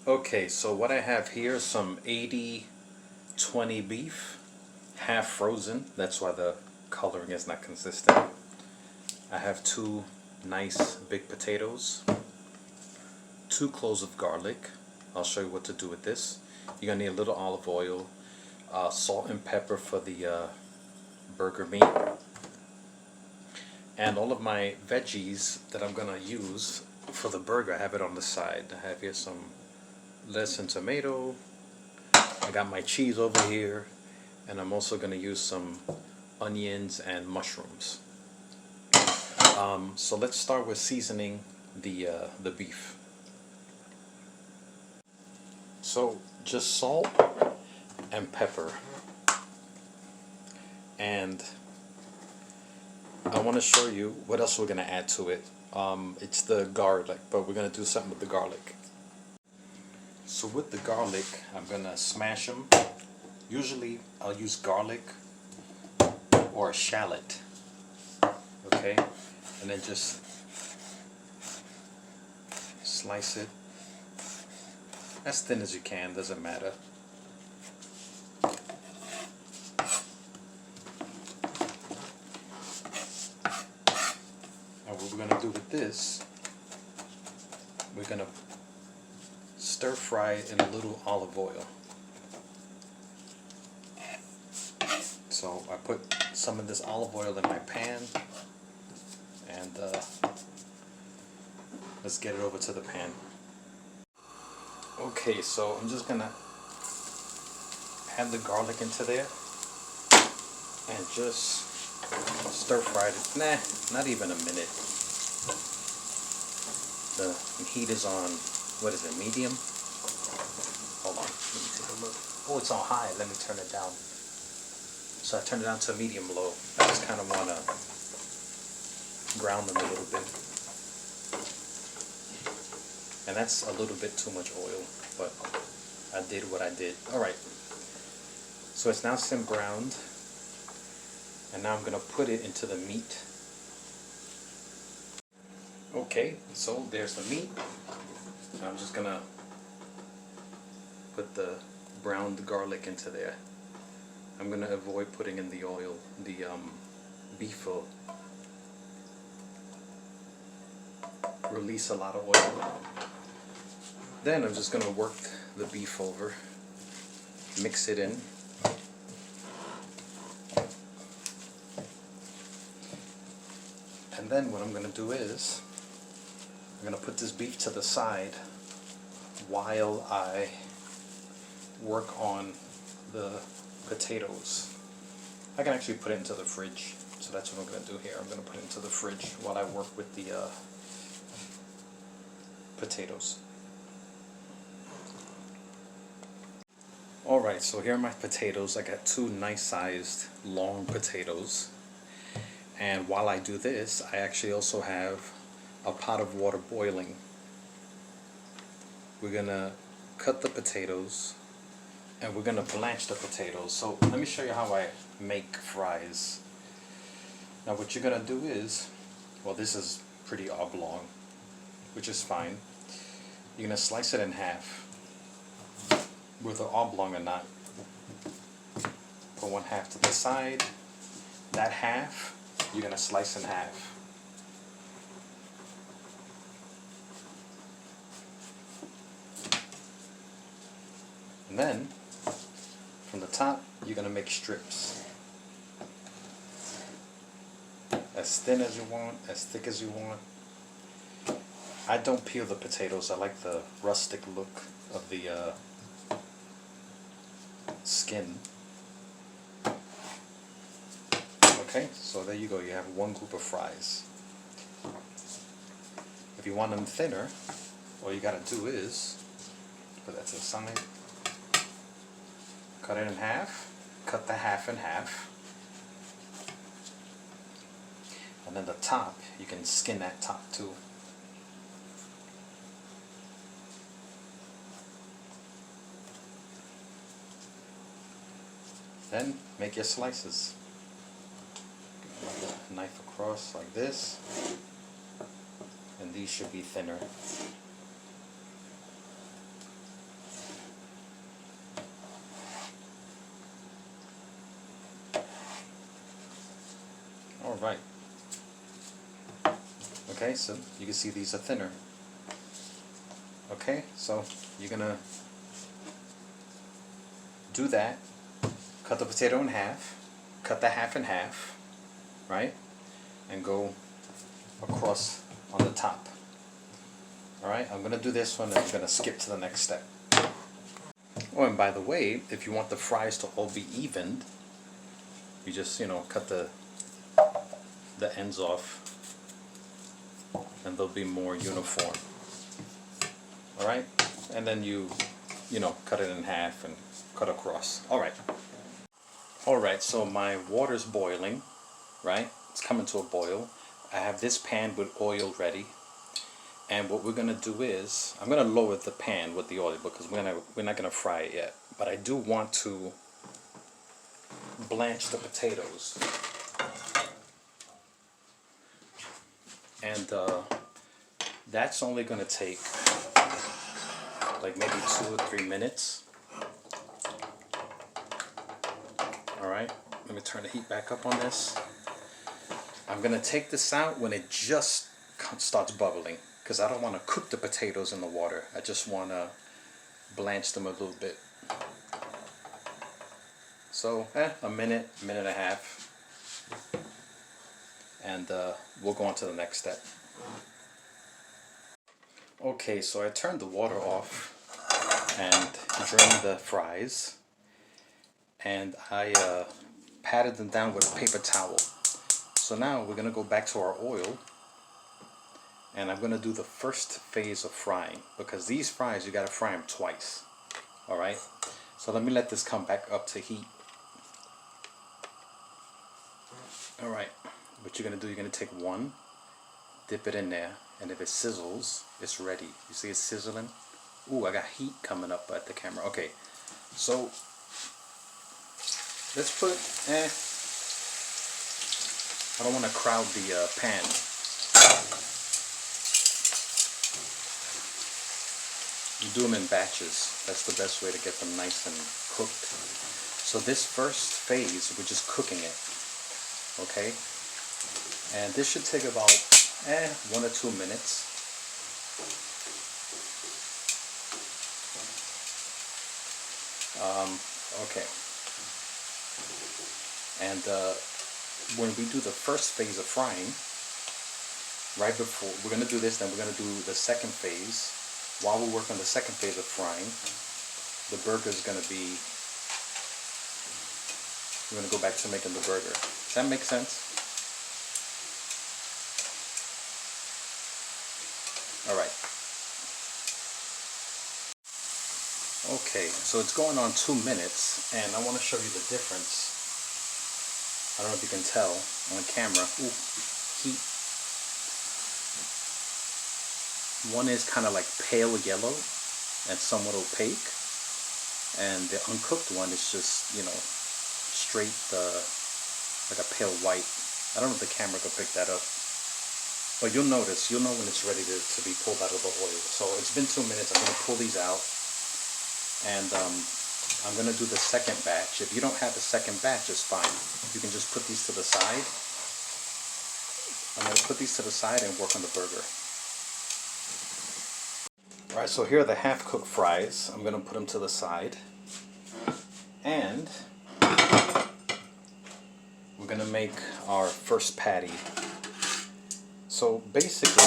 Okay, so what I have here is some 80/20 beef, half frozen. That's why the coloring is not consistent. I have 2 nice big potatoes, 2 cloves of garlic. I'll show you what to do with this. You're gonna need a little olive oil, salt and pepper for the burger meat, and all of my veggies that I'm gonna use for the burger. I have it on the side. I have here some lettuce and tomato. I got my cheese over here, and I'm also gonna use some onions and mushrooms. So let's start with seasoning the beef. So just salt and pepper, and I want to show you what else we're going to add to it. It's the garlic, but we're going to do something with the garlic. So with the garlic, I'm going to smash them. Usually I'll use garlic or a shallot, okay, and then just slice it as thin as you can, doesn't matter. And what we're going to do with this, we're going to stir fry it in a little olive oil. So I put some of this olive oil in my pan, and let's get it over to the pan. Okay, so I'm just gonna add the garlic into there and just stir fry it. Nah, not even a minute. The heat is on, what is it, medium? Hold on, let me take a look. Oh, it's on high. Let me turn it down. So I turned it down to medium low. I just kind of want to brown them a little bit. And that's a little bit too much oil, but I did what I did. Alright, so it's now browned, and now I'm going to put it into the meat. Okay, so there's the meat. I'm just going to put the browned garlic into there. I'm going to avoid putting in the oil. The beef will release a lot of oil. Then I'm just going to work the beef over, mix it in. And then what I'm going to do is, I'm going to put this beef to the side while I work on the potatoes. I can actually put it into the fridge, so that's what I'm going to do here. I'm going to put it into the fridge while I work with the potatoes. Alright, so here are my potatoes. I got 2 nice sized long potatoes, and while I do this, I actually also have a pot of water boiling. We're gonna cut the potatoes and we're gonna blanch the potatoes. So let me show you how I make fries. Now what you're gonna do is, well, this is pretty oblong, which is fine. You're gonna slice it in half, whether oblong or not. Put one half to the side. That half you're gonna slice in half. And then from the top you're gonna make strips. As thin as you want, as thick as you want. I don't peel the potatoes. I like the rustic look of the skin. Okay, so there you go. You have one group of fries. If you want them thinner, all you gotta do is put that to the side, cut it in half, cut the half in half, and then the top, you can skin that top too. Then make your slices. Knife across like this, and these should be thinner. Okay, so you can see these are thinner. Okay, so you're gonna do that. Cut the potato in half. Cut the half in half, right? And go across on the top. Alright, I'm gonna do this one and I'm gonna skip to the next step. Oh, and by the way, if you want the fries to all be evened, you just, cut the ends off and they'll be more uniform. Alright? And then you cut it in half and cut across. Alright. Alright, so my water's boiling, right? It's coming to a boil. I have this pan with oil ready. And what we're going to do is, I'm going to lower the pan with the oil because we're not going to fry it yet. But I do want to blanch the potatoes. And that's only going to take like maybe 2 or 3 minutes. Alright, let me turn the heat back up on this. I'm going to take this out when it just starts bubbling, because I don't want to cook the potatoes in the water. I just want to blanch them a little bit. So, a minute, minute and a half. And we'll go on to the next step. Okay, so I turned the water off and drained the fries. And I patted them down with a paper towel. So now we're going to go back to our oil. And I'm going to do the first phase of frying, because these fries, you got to fry them twice. Alright? So let me let this come back up to heat. Alright. What you're going to do, you're going to take one, dip it in there, and if it sizzles, it's ready. You see it sizzling? Ooh, I got heat coming up at the camera. Okay. So, let's put, I don't want to crowd the pan. You do them in batches. That's the best way to get them nice and cooked. So this first phase, we're just cooking it. Okay? And this should take about 1 or 2 minutes. Okay. And when we do the first phase of frying, right before, we're going to do this, then we're going to do the second phase. While we work on the second phase of frying, the burger is going to be, we're going to go back to making the burger. Does that make sense? Alright. Okay, so it's going on 2 minutes, and I want to show you the difference. I don't know if you can tell on camera. Ooh, heat. One is kind of like pale yellow and somewhat opaque, and the uncooked one is just, straight like a pale white. I don't know if the camera could pick that up, but you'll know when it's ready to be pulled out of the oil. So it's been 2 minutes. I'm going to pull these out, and I'm going to do the second batch. If you don't have a second batch, it's fine. You can just put these to the side. I'm going to put these to the side and work on the burger. Alright, so here are the half-cooked fries. I'm going to put them to the side. And we're going to make our first patty. So basically,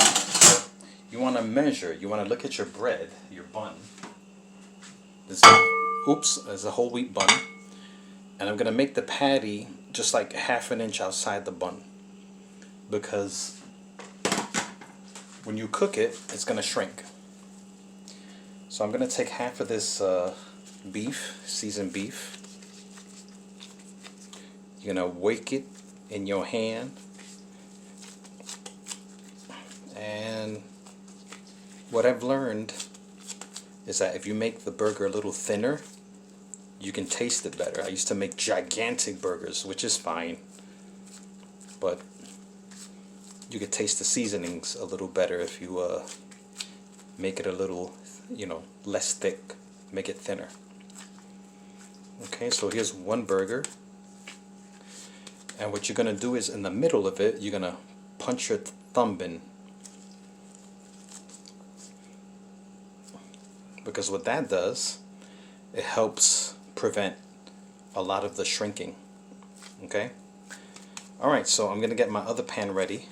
you want to measure. You want to look at your bread, your bun. There's a whole wheat bun. And I'm going to make the patty just like 1/2 inch outside the bun. Because when you cook it, it's going to shrink. So I'm going to take half of this beef, seasoned beef. You're going to wake it in your hand. And what I've learned is that if you make the burger a little thinner, you can taste it better. I used to make gigantic burgers, which is fine. But you could taste the seasonings a little better if you make it a little, less thick, make it thinner. Okay, so here's one burger, and what you're gonna do is in the middle of it, you're gonna punch your thumb in because what that does, it helps prevent a lot of the shrinking. Okay? Alright, so I'm going to get my other pan ready,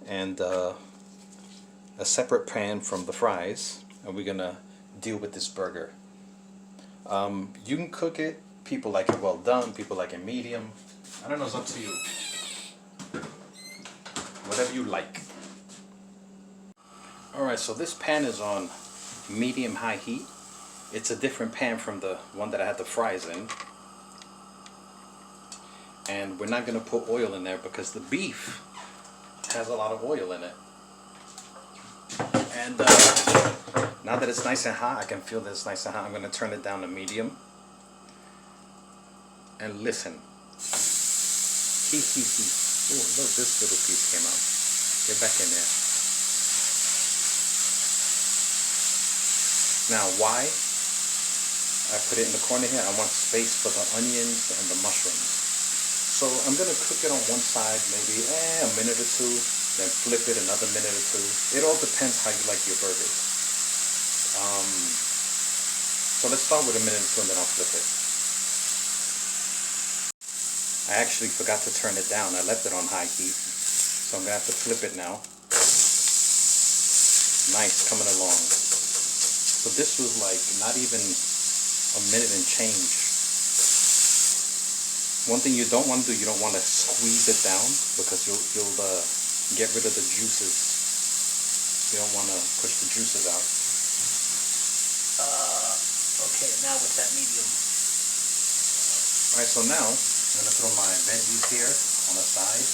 and a separate pan from the fries, and we're going to deal with this burger. You can cook it. People like it well done, people like it medium. I don't know, it's up to you. Whatever you like. Alright, so this pan is on medium-high heat. It's a different pan from the one that I had the fries in. And we're not going to put oil in there because the beef has a lot of oil in it. And now that it's nice and hot, I can feel that it's nice and hot. I'm going to turn it down to medium. And listen. Hee hee hee. Oh, look, this little piece came out. Get back in there. Now, why I put it in the corner here? I want space for the onions and the mushrooms. So I'm going to cook it on one side maybe a minute or two, then flip it another minute or two. It all depends how you like your burgers. So let's start with a minute or two and then I'll flip it. I actually forgot to turn it down. I left it on high heat. So I'm going to have to flip it now. Nice, coming along. So this was like not even a minute and change. One thing you don't want to do, you don't want to squeeze it down because you'll get rid of the juices. You don't want to push the juices out. Okay, now with that medium. Alright, so now I'm going to throw my veggies here on the side.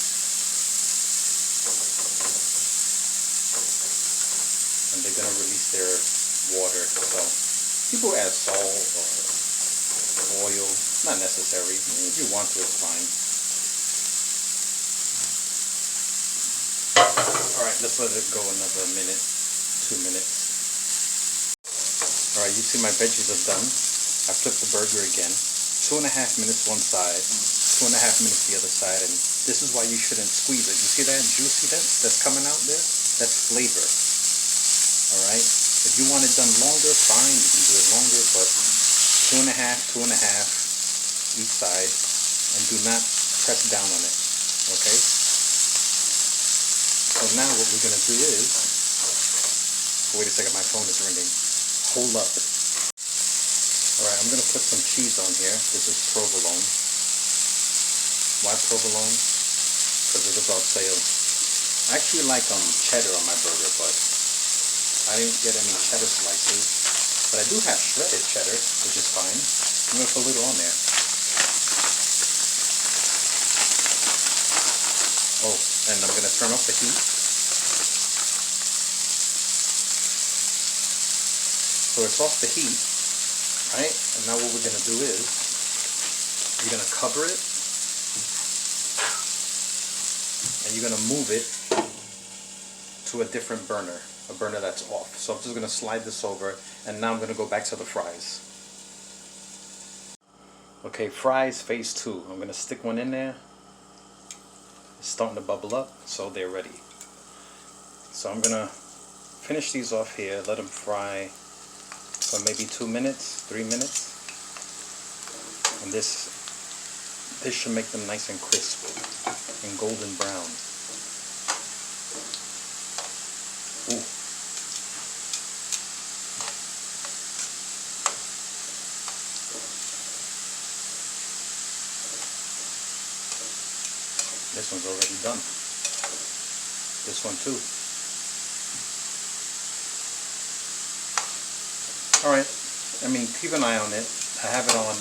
And they're going to release their water. So people add salt or oil, not necessary. If you want to, it's fine. Alright, let's let it go another minute, 2 minutes. Alright, you see my veggies are done. I flipped the burger again. 2.5 minutes one side, 2.5 minutes the other side, and this is why you shouldn't squeeze it. You see that juiciness that's coming out there? That's flavor. Alright? If you want it done longer, fine, you can do it longer, but 2.5 each side, and do not press down on it. Okay? So now what we're going to do is, wait a second, my phone is ringing. Hold up. Alright, I'm going to put some cheese on here. This is provolone. Why provolone? Because it was on sale. I actually like cheddar on my burger, but I didn't get any cheddar slices. But I do have shredded cheddar, which is fine. I'm going to put a little on there. Oh, and I'm going to turn off the heat. So it's off the heat, right? And now what we're going to do is, you're going to cover it, and you're going to move it to a different burner, a burner that's off. So I'm just going to slide this over, and now I'm going to go back to the fries. Okay, fries phase 2. I'm going to stick one in there. It's starting to bubble up, so they're ready. So I'm going to finish these off here, let them fry for maybe 2 minutes, 3 minutes. And this should make them nice and crisp and golden brown. Ooh. This one's already done. This one too. Alright, I mean, keep an eye on it. I have it on,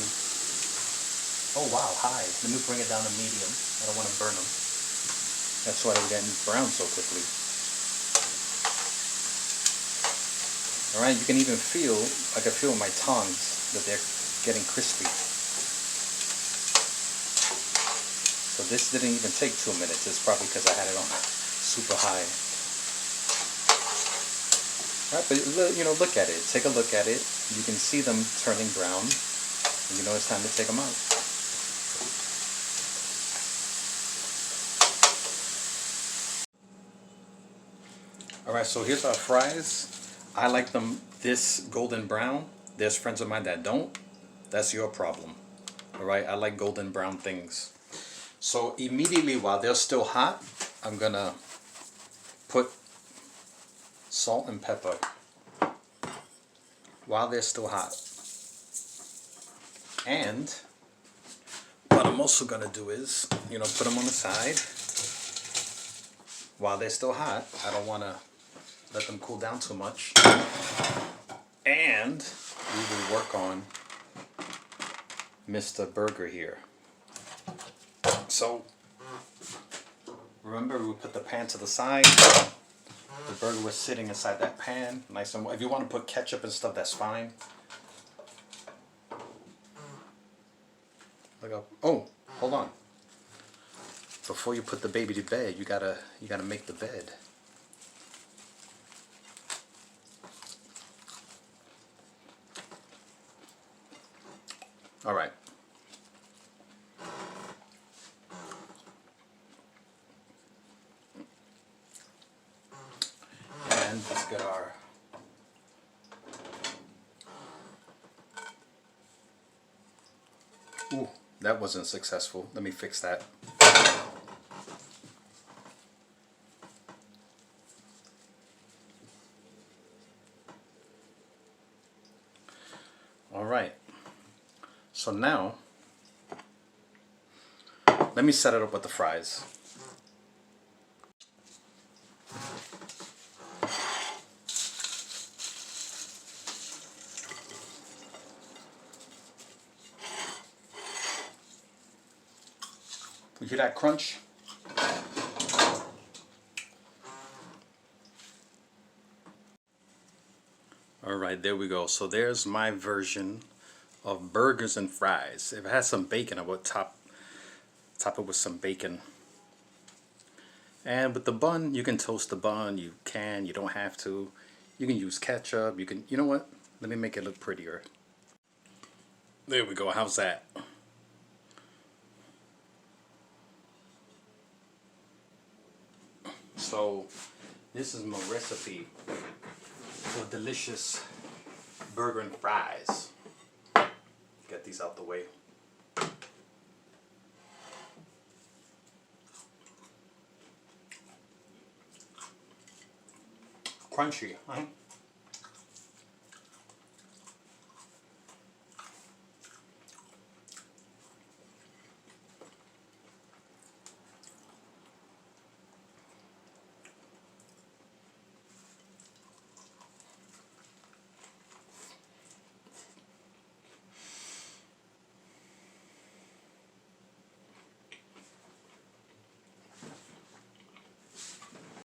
oh wow, high. Let me bring it down to medium. I don't want to burn them. That's why they're getting brown so quickly. Alright, you can even feel, I can feel my tongs that they're getting crispy. So this didn't even take 2 minutes. It's probably because I had it on super high. Alright, but you know, look at it. Take a look at it. You can see them turning brown. And you know it's time to take them out. Alright, so here's our fries. I like them this golden brown, there's friends of mine that don't. That's your problem. Alright, I like golden brown things. So immediately while they're still hot, I'm gonna put salt and pepper while they're still hot. And what I'm also gonna do is, you know, put them on the side while they're still hot. I don't wanna let them cool down too much. And we will work on Mr. Burger here. So remember, we put the pan to the side. The burger was sitting inside that pan, nice and. If you want to put ketchup and stuff, that's fine. Look up. Oh, hold on. Before you put the baby to bed, you gotta make the bed. All right. And let's get our ooh, that wasn't successful. Let me fix that. All right. So now, let me set it up with the fries. You hear that crunch? Alright, there we go. So there's my version of burgers and fries. If it has some bacon, I would top it with some bacon. And with the bun, you can toast the bun. You don't have to. You can use ketchup. You know what? Let me make it look prettier. There we go. How's that? So this is my recipe for delicious burger and fries. Get these out the way. Crunchy, huh?